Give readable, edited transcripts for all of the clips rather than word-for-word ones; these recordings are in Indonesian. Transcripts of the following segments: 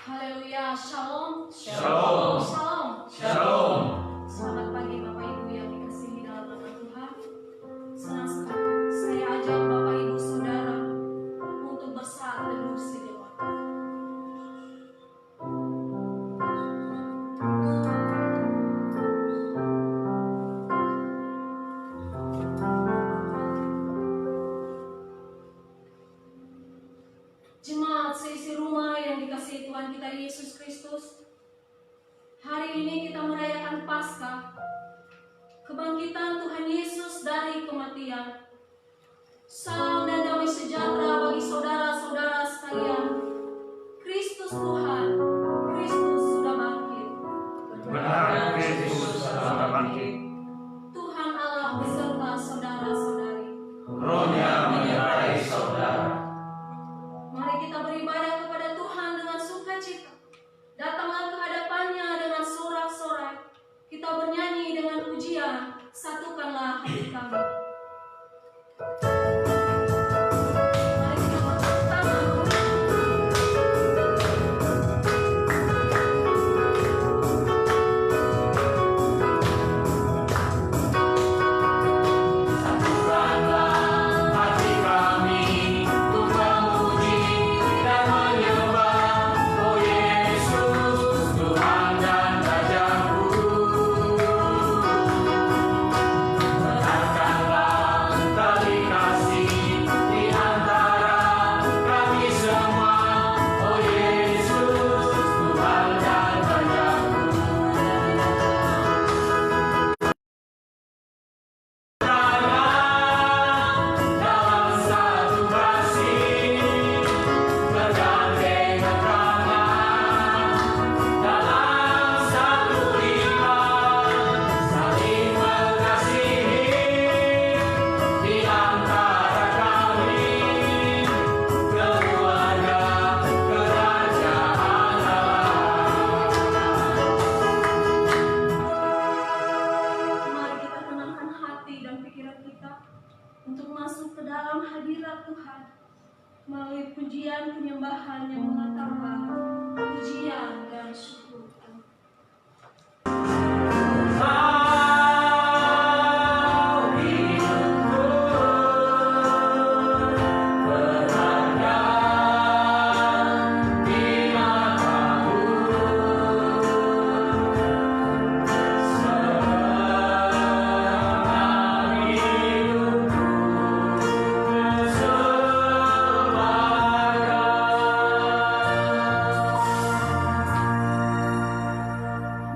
Haleluya, shalom, Shalom. shalom, Shalom. Selamat pagi Bapak Ibu yang dikasihi dalam nama Tuhan. Senang sekali saya ajak Bapak Ibu Saudara untuk bersaat teduh sejenak. Jemaat seisi rumah yang dikasihi Tuhan kita Yesus Kristus, hari ini kita merayakan Paskah, kebangkitan Tuhan Yesus dari kematian. Salam dan damai sejahtera bagi saudara-saudara sekalian. Kristus Tuhan, Kristus sudah bangkit. Benar, Kristus sudah bangkit. Tuhan Allah beserta saudara-saudari. Rohnya menyertai saudara. Mari kita beribadah kepada Tuhan dengan sukacita. Datanglah ke hadapannya dengan sorak-sorai. Kita bernyanyi dengan pujian, satukanlah hati kami. Mari kita bertepuk tangan. Hati kami untuk memuji dan menyembah, oh Yesus, Tuhan dan Rajaku. Benarkanlah tali kasih di antara kami semua, oh Yesus, Tuhan dan Rajaku. Dalam satu kasih bergandengan tangan, dalam satu iman saling mengasihi di antara kami, keluarga kerajaan Allah. Mari kita tenangkan hati dan pikiran kita untuk masuk ke dalam hadirat Tuhan melalui pujian penyembahan yang mengatakan pujian dan syukur. Kau hidupku berharga di matamu, senang hidupku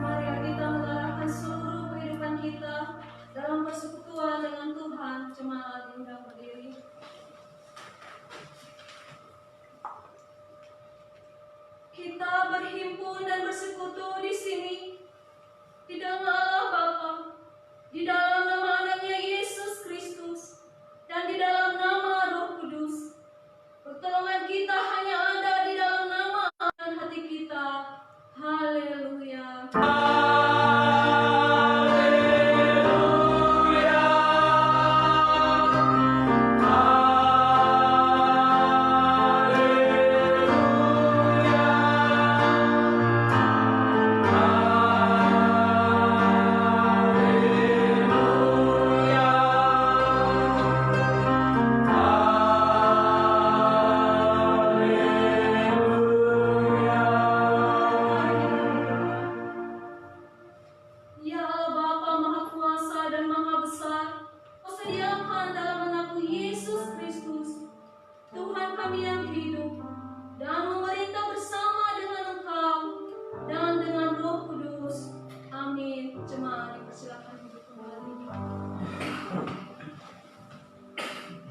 Mari kita mengarahkan seluruh kehidupan kita dalam persekutuan dengan Tuhan. Jemaat diundang berdiri. Kita berhimpun dan bersekutu di sini di dalam Allah Bapa, di dalam nama anaknya Yesus Kristus, dan di dalam nama Roh Kudus. Pertolongan kita hanya ada di dalam nama dan hati kita. Haleluya. Ya Allah Bapa Maha Kuasa dan Maha Besar, Kau sediakan dalam anakmu Yesus Kristus, Tuhan kami yang hidup, dan memerintah bersama dengan Engkau dan dengan Roh Kudus. Amin. Jemaat dipersilakan duduk kembali.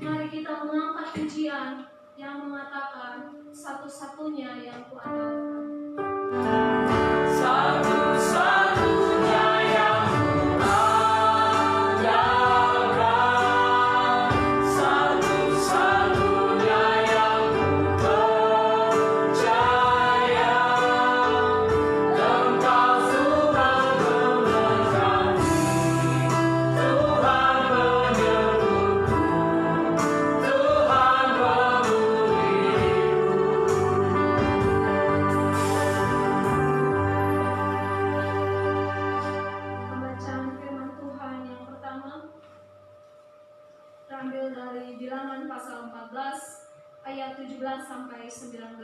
Mari kita mengangkat pujian yang mengatakan satu-satunya yang kuandalkan. Satu-satunya yang kuandalkan, satu-satunya yang kupercaya, Engkau sudah memberkati, Tuhan pasal 14 ayat 17 sampai 19.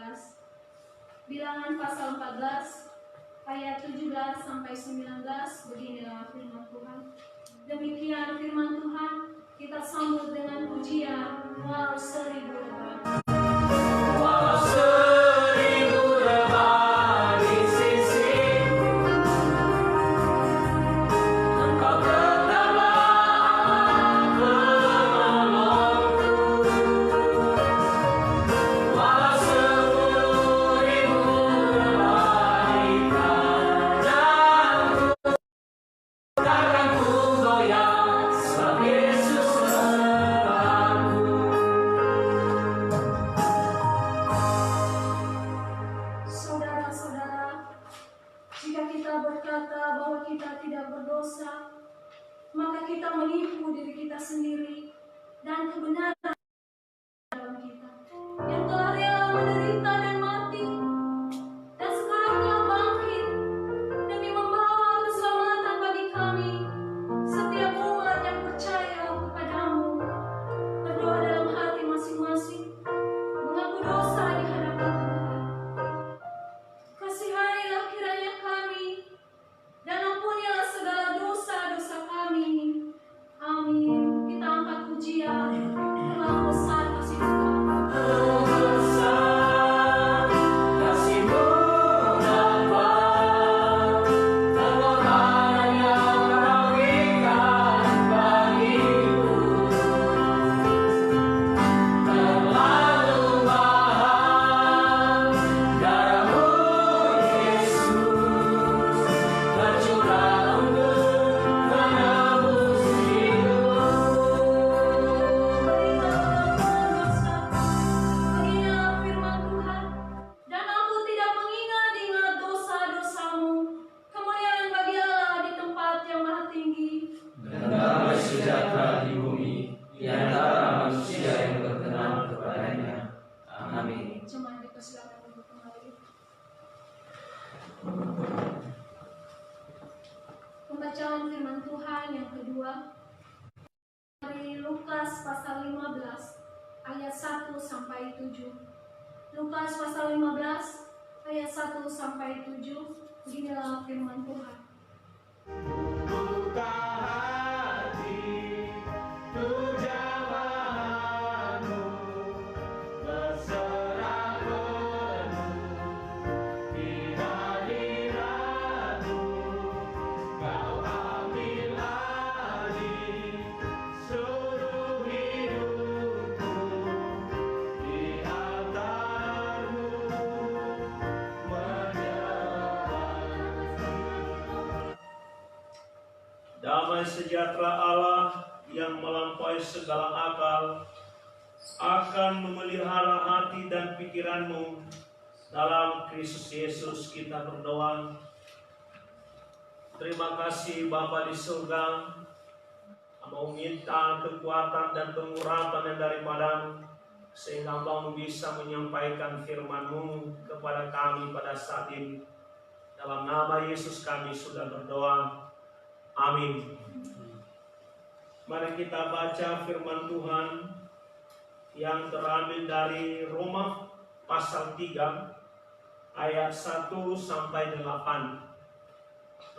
Bilangan pasal 14 ayat 17 sampai 19, beginilah firman Tuhan. Demikian firman Tuhan, kita sambut dengan pujian walau 1000 rebah. Walau 1000 rebah di sisimu, Engkau tetaplah penolongku. Walau 10.000 rebah di kanan, takkan ku goyah sebab Yesus sertaku. Saudara-saudara, jika kita berkata bahwa kita tidak berdosa, maka kita menipu diri kita sendiri dan kebenaran dalam kita, yang telah rela menderita dan mati, dan sekarang telah bangkit demi membawa keselamatan bagi kami, setiap umat yang percaya kepadamu. Berdoa dalam hati masing-masing, mengaku dosa di hadapan Tuhan. Kasihanilah kiranya kami, dan ampunilah segala dosa-dosa kami. Amin. Kita angkat pujian, terlalu besar kasih Tuhan. Besar kasih-Mu Bapa, pengorbanan yang Kau berikan bagiku terlalu mahal. Darah-Mu Yesus tercurah untuk menebus hidup. Beginilah firman Tuhan, dan aku tidak mengingat-ingat dosa-dosamu. Kemuliaan bagi Allah di tempat yang maha tinggi. Dan damai sejahtera di bumi di antara manusia yang berkenan kepadanya. Amin. Jemaat dipersilakan untuk kembali. Pembacaan firman Tuhan yang kedua dari Lukas pasal 15 ayat 1 sampai 7. Lukas pasal 15 ayat 1 sampai 7. Beginilah firman Tuhan. Buka hati, tujuanmu, berserah penuh di hadirat-Mu. Kau ambil alih seluruh hidupku, di altar-Mu Damai sejahtera Allah yang melampaui segala akal akan memelihara hati dan pikiranmu. Dalam Kristus Yesus kita berdoa. Terima kasih Bapa di surga, mau minta kekuatan dan pengurapan yang daripada-Mu, sehingga Engkau bisa menyampaikan firman-Mu kepada kami pada saat ini. Dalam nama Yesus kami sudah berdoa. Amin. Mari kita baca firman Tuhan yang terambil dari Roma pasal 3 ayat 1 sampai 8.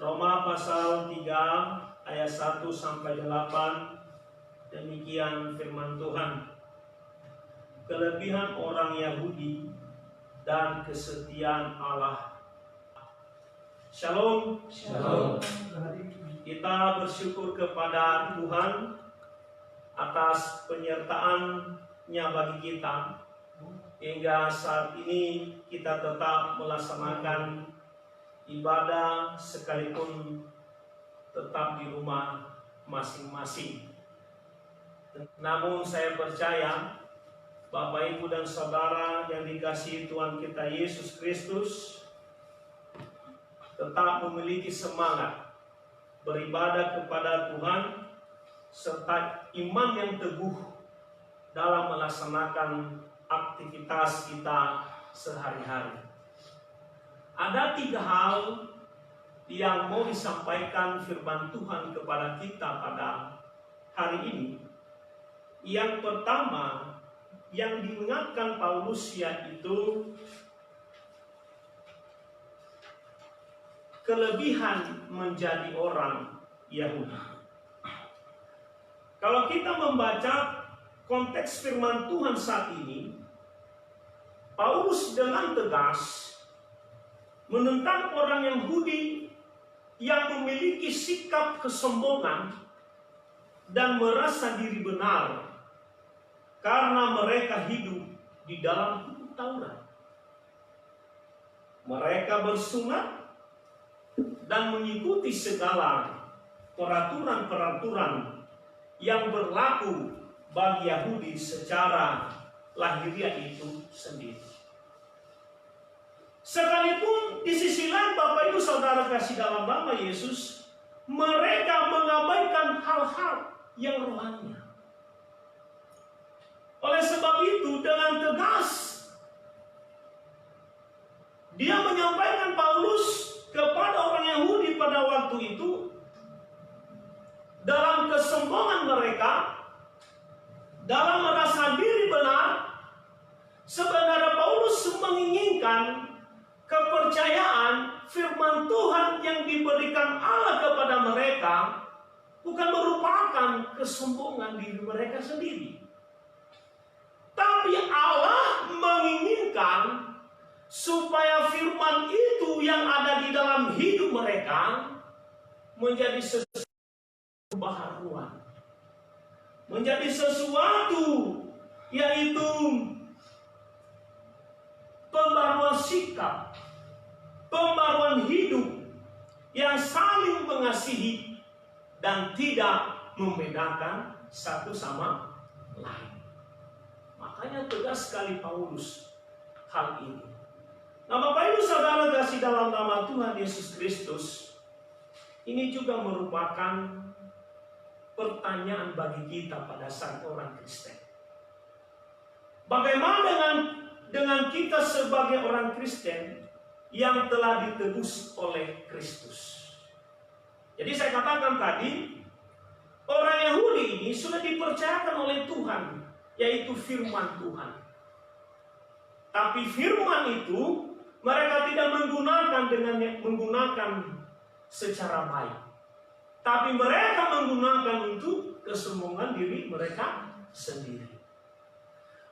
Roma pasal 3 ayat 1 sampai 8. Demikian firman Tuhan. Kelebihan orang Yahudi dan kesetiaan Allah. Shalom. Shalom. Kita bersyukur kepada Tuhan atas penyertaan-Nya bagi kita, hingga saat ini kita tetap melaksanakan ibadah sekalipun tetap di rumah masing-masing. Namun saya percaya Bapak, Ibu, dan Saudara yang dikasihi Tuhan kita Yesus Kristus tetap memiliki semangat beribadah kepada Tuhan serta iman yang teguh dalam melaksanakan aktivitas kita sehari-hari. Ada 3 hal yang mau disampaikan firman Tuhan kepada kita pada hari ini. Yang pertama yang diingatkan Paulus yaitu kelebihan menjadi orang Yahudi. Kalau kita membaca konteks firman Tuhan saat ini, Paulus dengan tegas menentang orang Yahudi yang memiliki sikap kesombongan dan merasa diri benar karena mereka hidup di dalam hukum Taurat. Mereka bersunat dan mengikuti segala peraturan-peraturan yang berlaku bagi Yahudi secara lahiriah itu sendiri. Sekalipun di sisi lain Bapak Ibu Saudara kasih dalam nama Yesus, mereka mengabaikan hal-hal yang rohani. Oleh sebab itu dengan tegas dia menyampaikan Paulus kepada orang Yahudi pada waktu itu, dalam kesombongan mereka, dalam merasa diri benar, sebenarnya Paulus menginginkan kepercayaan firman Tuhan yang diberikan Allah kepada mereka bukan merupakan kesombongan diri mereka sendiri. Tapi Allah menginginkan supaya firman itu yang ada di dalam hidup mereka menjadi sesuatu pembaharuan, menjadi sesuatu yaitu pembaruan sikap, pembaruan hidup yang saling mengasihi dan tidak membedakan satu sama lain. Makanya tegas sekali Paulus hal ini. Nah, Bapak Ibu Saudara kasih dalam nama Tuhan Yesus Kristus, ini juga merupakan pertanyaan bagi kita pada saat orang Kristen. Bagaimana dengan kita sebagai orang Kristen yang telah ditebus oleh Kristus? Jadi saya katakan tadi, orang Yahudi ini sudah dipercayakan oleh Tuhan, yaitu firman Tuhan. Tapi firman itu mereka tidak menggunakan secara baik. Tapi mereka menggunakan untuk kesombongan diri mereka sendiri.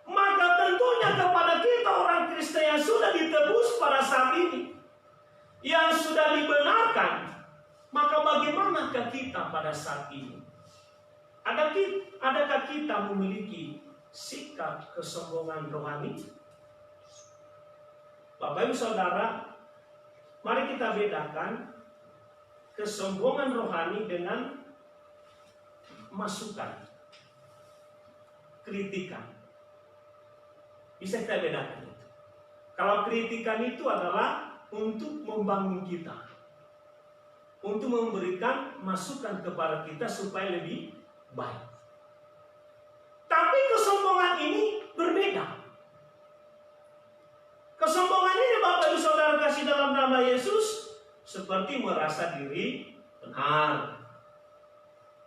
Maka tentunya kepada kita orang Kristen yang sudah ditebus pada saat ini, yang sudah dibenarkan, maka bagaimanakah kita pada saat ini? Adakah kita memiliki sikap kesombongan rohani? Bapak Ibu Saudara, mari kita bedakan kesombongan rohani dengan masukan, kritikan. Bisa kita bedakan itu. Kalau kritikan itu adalah untuk membangun kita, untuk memberikan masukan kepada kita supaya lebih baik. Tapi kesombongan ini berbeda. Kesombongan ini Bapak Ibu Saudara kasih dalam nama Yesus seperti merasa diri benar,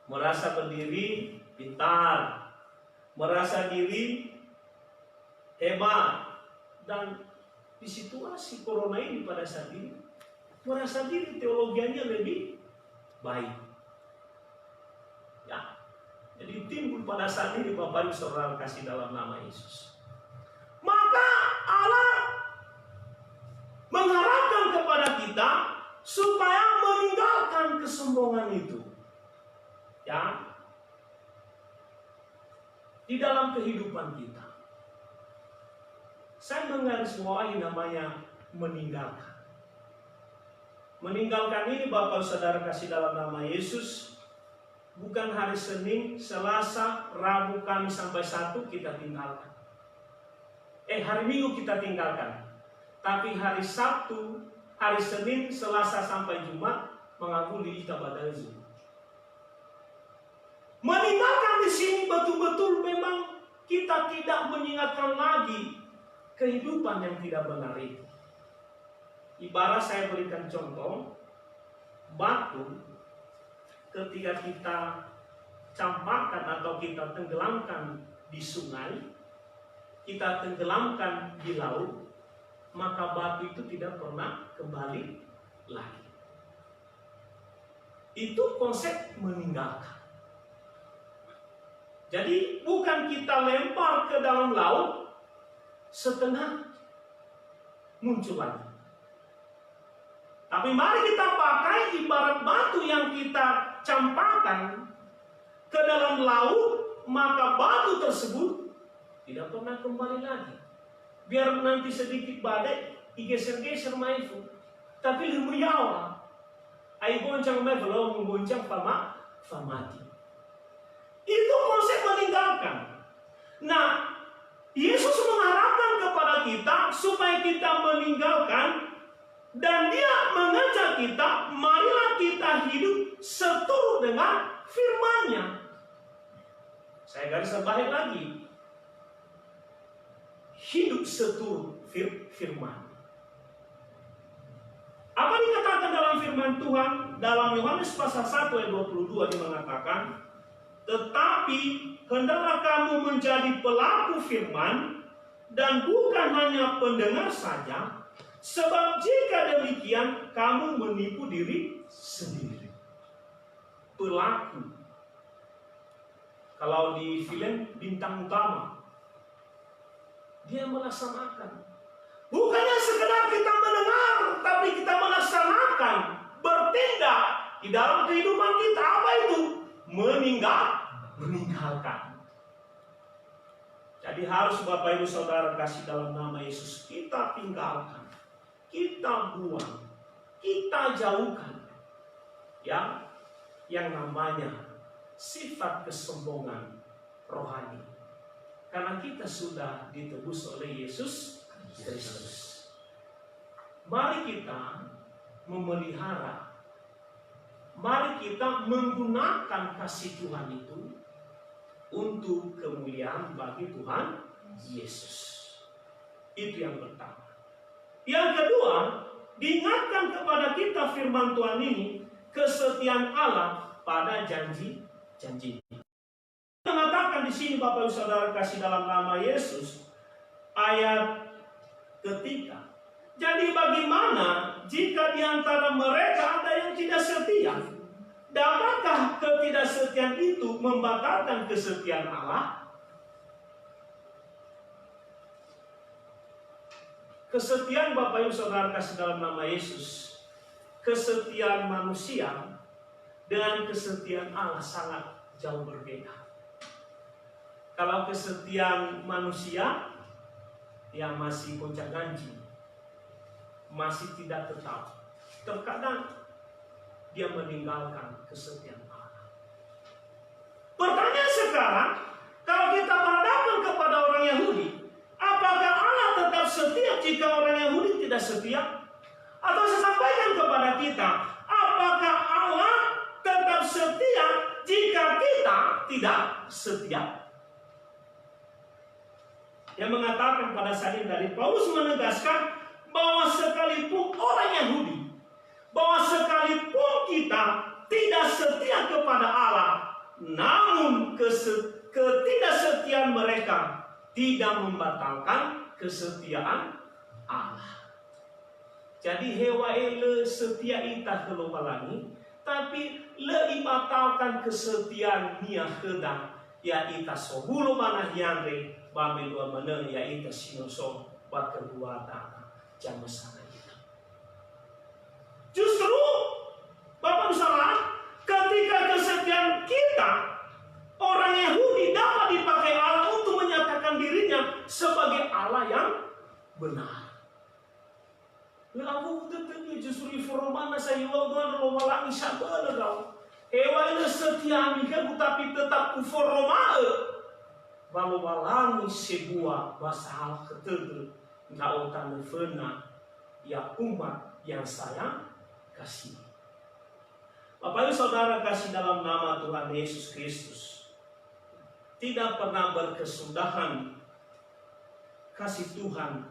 merasa berdiri pintar, merasa diri hebat, dan di situasi corona ini pada saat ini merasa diri teologianya lebih baik. Ya, jadi timbul pada saat ini Bapak Ibu Saudara kasih dalam nama Yesus. Maka Allah mengharapkan kepada kita supaya meninggalkan kesombongan itu, ya, di dalam kehidupan kita. Saya menggarisbawahi namanya meninggalkan. Meninggalkan ini Bapak Saudara kasih dalam nama Yesus, bukan hari Senin, Selasa, Rabu, Kamis sampai Sabtu kita tinggalkan. Hari Minggu kita tinggalkan. Tapi hari Sabtu, hari Senin, Selasa sampai Jumat mengakui ibadah Zuhur. Meninggalkan di sini betul-betul memang kita tidak mengingatkan lagi kehidupan yang tidak benar itu. Ibarat saya berikan contoh, batu ketika kita campakkan atau kita tenggelamkan di sungai, kita tenggelamkan di laut, maka batu itu tidak pernah kembali lagi. Itu konsep meninggalkan. Jadi bukan kita lempar ke dalam laut, setengah muncul lagi. Tapi mari kita pakai ibarat batu yang kita campakkan ke dalam laut, maka batu tersebut tidak pernah kembali lagi. Biar nanti sedikit badai, digeser-geser maifu. Tapi lumayan. Ai goncang mai belum menggoncang famati. Itu konsep meninggalkan. Nah, Yesus mengharapkan kepada kita supaya kita meninggalkan, dan Dia mengajak kita, marilah kita hidup seturut dengan firman-Nya. Saya garis bawahi lagi. Hidup seturut firman. Apa dikatakan dalam firman Tuhan? Dalam Yohanes pasal 1 ayat 22 dia mengatakan, tetapi hendaklah kamu menjadi pelaku firman dan bukan hanya pendengar saja, sebab jika demikian kamu menipu diri sendiri. Pelaku. Kalau di film Bintang Utama, dia melaksanakan. Bukannya sekedar kita mendengar, tapi kita melaksanakan, bertindak di dalam kehidupan kita. Apa itu? Meninggalkan. Jadi harus Bapak Ibu Saudara kasih dalam nama Yesus, kita tinggalkan, kita buang, kita jauhkan yang namanya sifat kesombongan rohani. Karena kita sudah ditebus oleh Yesus Kristus. Mari kita memelihara, mari kita menggunakan kasih Tuhan itu untuk kemuliaan bagi Tuhan Yesus. Itu yang pertama. Yang kedua, diingatkan kepada kita firman Tuhan ini, kesetiaan Allah pada janji-janjinya. Mengatakan di sini Bapak Ibu Saudara kasih dalam nama Yesus, ayat ketiga. Jadi bagaimana jika di antara mereka ada yang tidak setia? Dapatkah ketidaksetiaan itu membatalkan kesetiaan Allah? Kesetiaan Bapak Ibu Saudara kasih dalam nama Yesus, kesetiaan manusia dengan kesetiaan Allah sangat jauh berbeda. Kalau kesetiaan manusia yang masih gonjang-ganjing, masih tidak tetap, terkadang dia meninggalkan kesetiaan Allah. Pertanyaan sekarang, kalau kita berhadapan kepada orang Yahudi, apakah Allah tetap setia jika orang Yahudi tidak setia? Atau saya sampaikan kepada kita, apakah Allah tetap setia jika kita tidak setia? Yang mengatakan pada saat ini dari Paulus menegaskan bahwa sekalipun orang Yahudi, bahwa sekalipun kita tidak setia kepada Allah, namun ketidaksetiaan mereka tidak membatalkan kesetiaan Allah. Jadi hewa ele setia ita kelopalangi, tapi le ibatalkan kesetiaan nia kedang ya ita sobulo mana hianre bambil dua mana ya ita sinoso bak kedua dana jam besar kita. Justru Bapak salah ketika kesetiaan kita, orang Yahudi dapat dipakai Allah untuk menyatakan dirinya sebagai Allah yang benar. Lalu tetap justru informasi saya juga lomalangi sabar dong. Hewan setia amikan tapi tetap uformae. Balu balangi sebuah basal keteter nautan fena ya umat yang saya kasih. Bapak Ibu Saudara kasih dalam nama Tuhan Yesus Kristus, tidak pernah berkesudahan kasih Tuhan,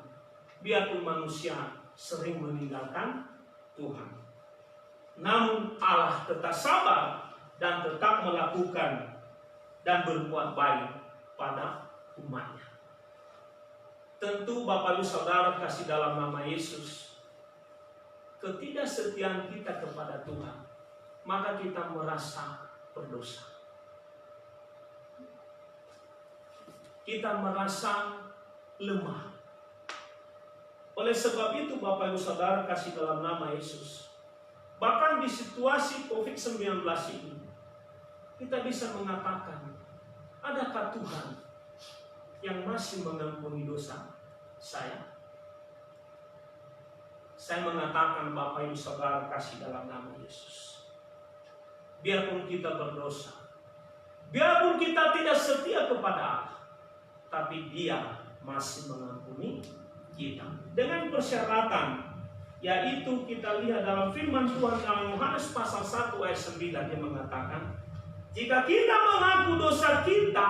biarpun manusia sering meninggalkan Tuhan. Namun Allah tetap sabar dan tetap melakukan dan berbuat baik pada umatnya. Tentu Bapak Ibu Saudara kasih dalam nama Yesus, ketidaksetiaan kita kepada Tuhan, maka kita merasa berdosa. Kita merasa lemah. Oleh sebab itu Bapak Ibu Saudara kasih dalam nama Yesus, bahkan di situasi COVID-19 ini, kita bisa mengatakan, adakah Tuhan yang masih mengampuni dosa saya? Saya mengatakan Bapak Ibu Saudara kasih dalam nama Yesus, biarpun kita berdosa, biarpun kita tidak setia kepada Allah, tapi Dia masih mengampuni kita dengan persyaratan, yaitu kita lihat dalam firman Tuhan dalam Yohanes pasal 1 ayat 9, dia mengatakan, jika kita mengaku dosa kita,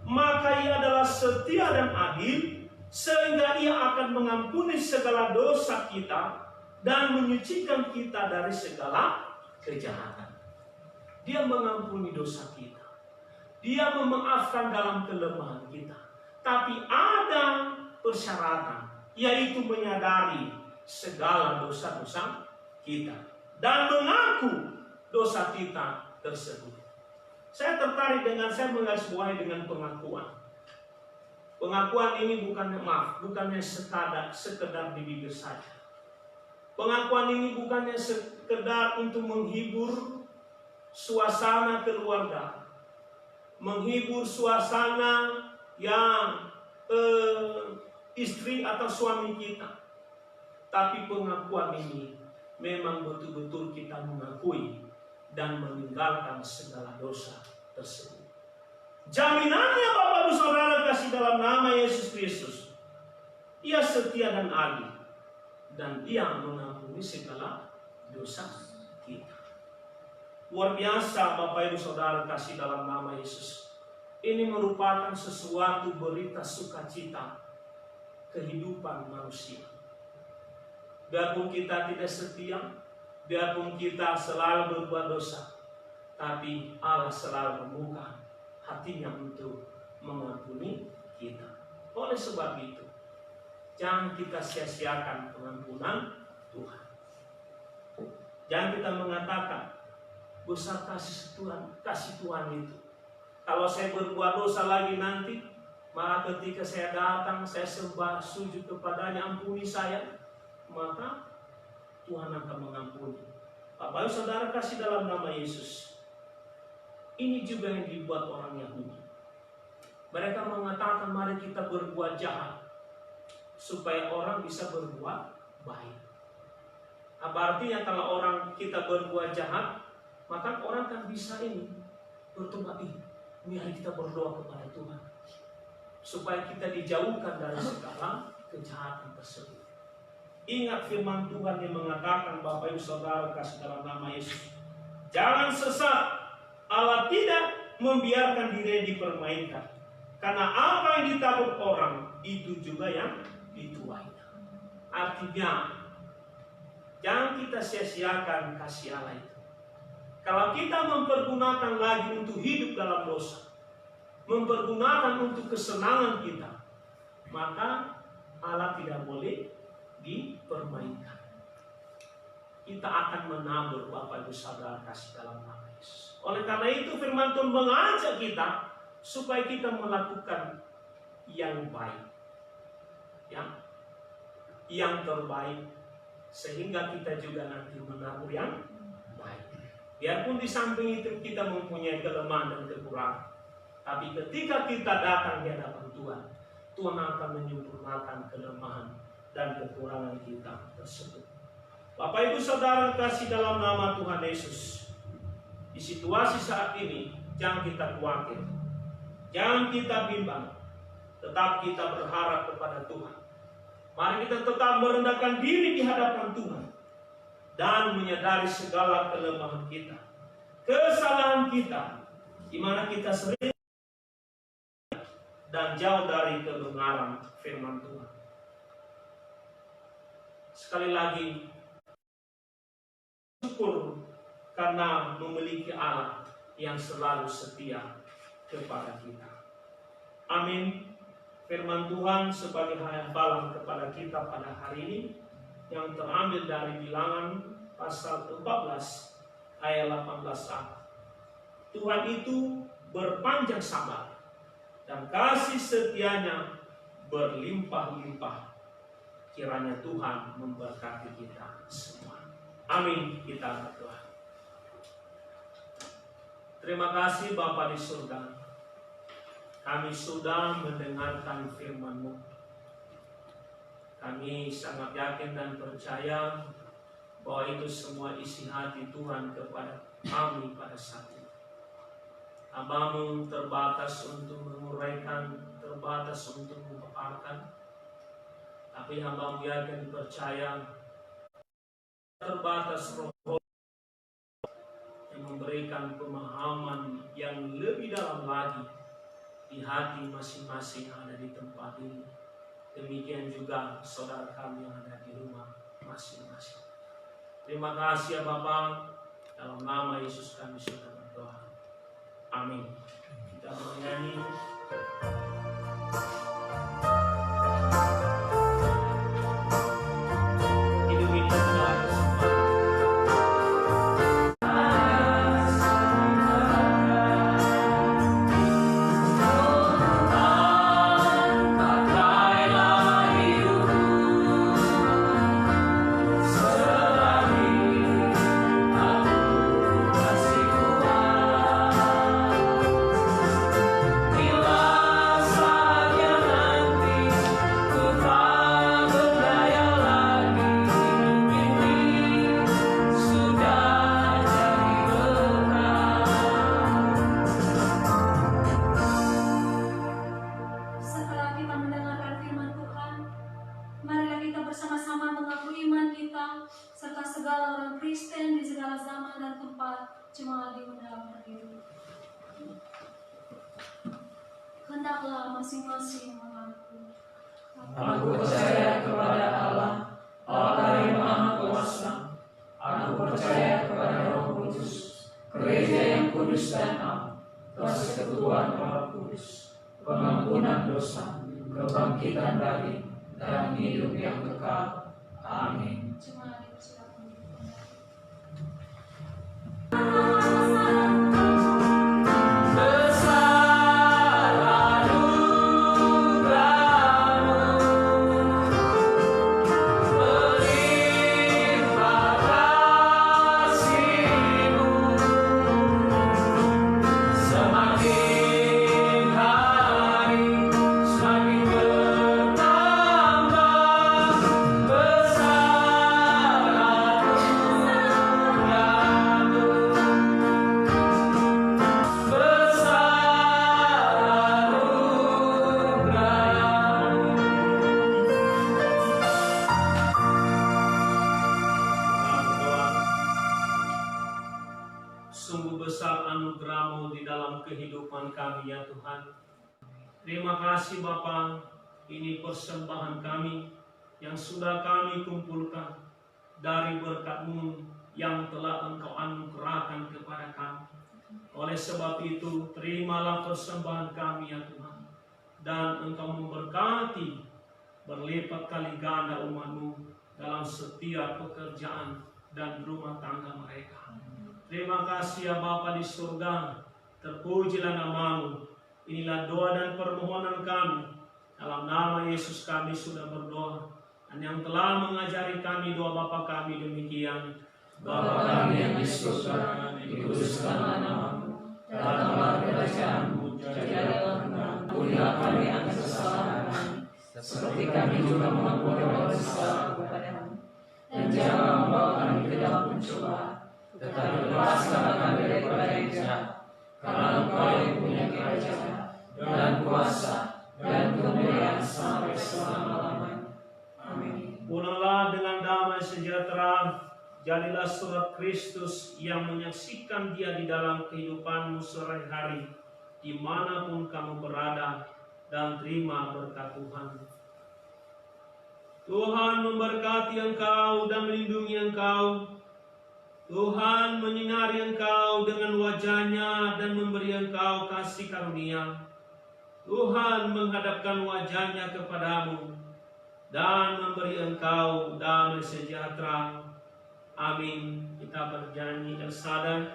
maka Ia adalah setia dan adil, sehingga Ia akan mengampuni segala dosa kita dan menyucikan kita dari segala kejahatan. Dia mengampuni dosa kita, Dia memaafkan dalam kelemahan kita, tapi ada persyaratan, yaitu menyadari segala dosa-dosa kita dan mengaku dosa kita tersebut. Saya tertarik dengan, saya menggarisbawahi dengan pengakuan. Pengakuan ini bukannya sekedar di bibir saja. Pengakuan ini bukannya sekedar untuk menghibur suasana keluarga, menghibur suasana yang istri atau suami kita. Tapi pengakuan ini memang betul-betul kita mengakui dan meninggalkan segala dosa tersebut. Jaminannya Bapak Ibu Saudara kasih dalam nama Yesus Kristus, Ia setia dan adil, dan Dia mengampuni segala dosa kita. Luar biasa Bapak Ibu Saudara kasih dalam nama Yesus. Ini merupakan sesuatu berita sukacita kehidupan manusia. Biarpun kita tidak setia, biarpun kita selalu berbuat dosa, tapi Allah selalu membuka hatinya untuk mengampuni kita. Oleh sebab itu, jangan kita sia-siakan pengampunan Tuhan. Jangan kita mengatakan, besar kasih Tuhan itu. Kalau saya berbuat dosa lagi nanti, maka ketika saya datang, saya sembah sujud kepadanya, ampuni saya, maka Tuhan akan mengampuni. Bapak Ibu Saudara kasih dalam nama Yesus. Ini juga yang dibuat orang Yahudi. Mereka mengatakan, mari kita berbuat jahat supaya orang bisa berbuat baik. Apa artinya kalau orang kita berbuat jahat, maka orang kan bisa ini bertobat. Mari kita berdoa kepada Tuhan supaya kita dijauhkan dari segala kejahatan tersebut. Ingat firman Tuhan yang mengatakan, Bapak Ibu Saudara kasih dalam nama Yesus, jangan sesat, Allah tidak membiarkan diri dipermainkan, karena apa yang ditabur orang itu juga yang dituainya. Artinya, jangan kita sia-siakan kasih Allah itu. Kalau kita mempergunakan lagi untuk hidup dalam dosa, mempergunakan untuk kesenangan kita, maka Allah tidak boleh dipermainkan. Kita akan menabur Bapak Ibu Saudara kasih dalam nama Yesus. Oleh karena itu firman Tuhan mengajak kita supaya kita melakukan yang baik, yang terbaik, sehingga kita juga nanti menabur yang baik. Biarpun di samping itu kita mempunyai kelemahan dan kekurangan, tapi ketika kita datang di hadapan Tuhan, Tuhan akan menyempurnakan kelemahan dan kekurangan kita tersebut. Bapak Ibu Saudara kasih dalam nama Tuhan Yesus, di situasi saat ini jangan kita khawatir, jangan kita bimbang, tetap kita berharap kepada Tuhan. Mari kita tetap merendahkan diri di hadapan Tuhan dan menyadari segala kelemahan kita, kesalahan kita, di mana kita sering dan jauh dari kebenaran firman Tuhan. Sekali lagi, syukur karena memiliki Allah yang selalu setia kepada kita. Amin. firman Tuhan sebagai hafalan kepada kita pada hari ini yang terambil dari Bilangan pasal 14 ayat 18a. Tuhan itu berpanjang sabar dan kasih setianya berlimpah-limpah. Kiranya Tuhan memberkati kita semua. Amin. Kita berdoa. Terima kasih Bapa di surga. Kami sudah mendengarkan firman-Mu. Kami sangat yakin dan percaya bahwa itu semua isi hati Tuhan kepada kami pada saat ini. Hamba-Mu terbatas untuk menguraikan, terbatas untuk memaparkan. Tapi hamba-Mu yakin percaya terbatas Roh yang memberikan pemahaman yang lebih dalam lagi di hati masing-masing yang ada di tempat ini. Demikian juga saudara kami yang ada di rumah masing-masing. Terima kasih ya Bapa. Dalam nama Yesus kami sudah berdoa. Amin. Kita bernyanyi. Hendaklah masing-masing mengaku. Aku percaya kepada Allah, Allah yang Maha Kuasa. Aku percaya kepada Roh Kudus, Gereja yang kudus dan am, persekutuan Roh Kudus, pengampunan dosa, kebangkitan dari dan hidup yang kekal. Amin. Jemaat dipersilakan. Terima kasih Bapa, ini persembahan kami yang sudah kami kumpulkan dari berkat-Mu yang telah Engkau anugerahkan kepada kami. Oleh sebab itu, terimalah persembahan kami ya Tuhan, dan Engkau memberkati berlipat kali ganda umat-Mu dalam setiap pekerjaan dan rumah tangga mereka. Terima kasih ya Bapa di surga, terpujilah nama-Mu. Inilah doa dan permohonan kami. Dalam nama Yesus kami sudah berdoa. Dan yang telah mengajari kami doa Bapa kami demikian. Bapa kami yang di surga, dikuduskanlah nama-Mu. Datanglah kerajaan-Mu, jadilah kehendakmu kami atas kesalahan kami, seperti kami juga mengampuni orang bersalah kepada-Mu. Dan jangan membawa kami ke dalam pencobaan, tetapi lepaskanlah kami daripada yang jahat. Karena Engkau yang punya kerajaan dan kuasa dan kemuliaan sampai selama-lamanya. Amin. Pulanglah dengan damai sejahtera. Jadilah surat Kristus yang menyaksikan Dia di dalam kehidupanmu sehari-hari, dimanapun kamu berada, dan terima berkat Tuhan. Tuhan memberkati engkau dan melindungi engkau. Tuhan menyinari engkau dengan wajah-Nya dan memberi engkau kasih karunia. Tuhan menghadapkan wajahnya kepadamu dan memberi engkau damai sejahtera. Amin. Kita bernyanyi El Shaddai.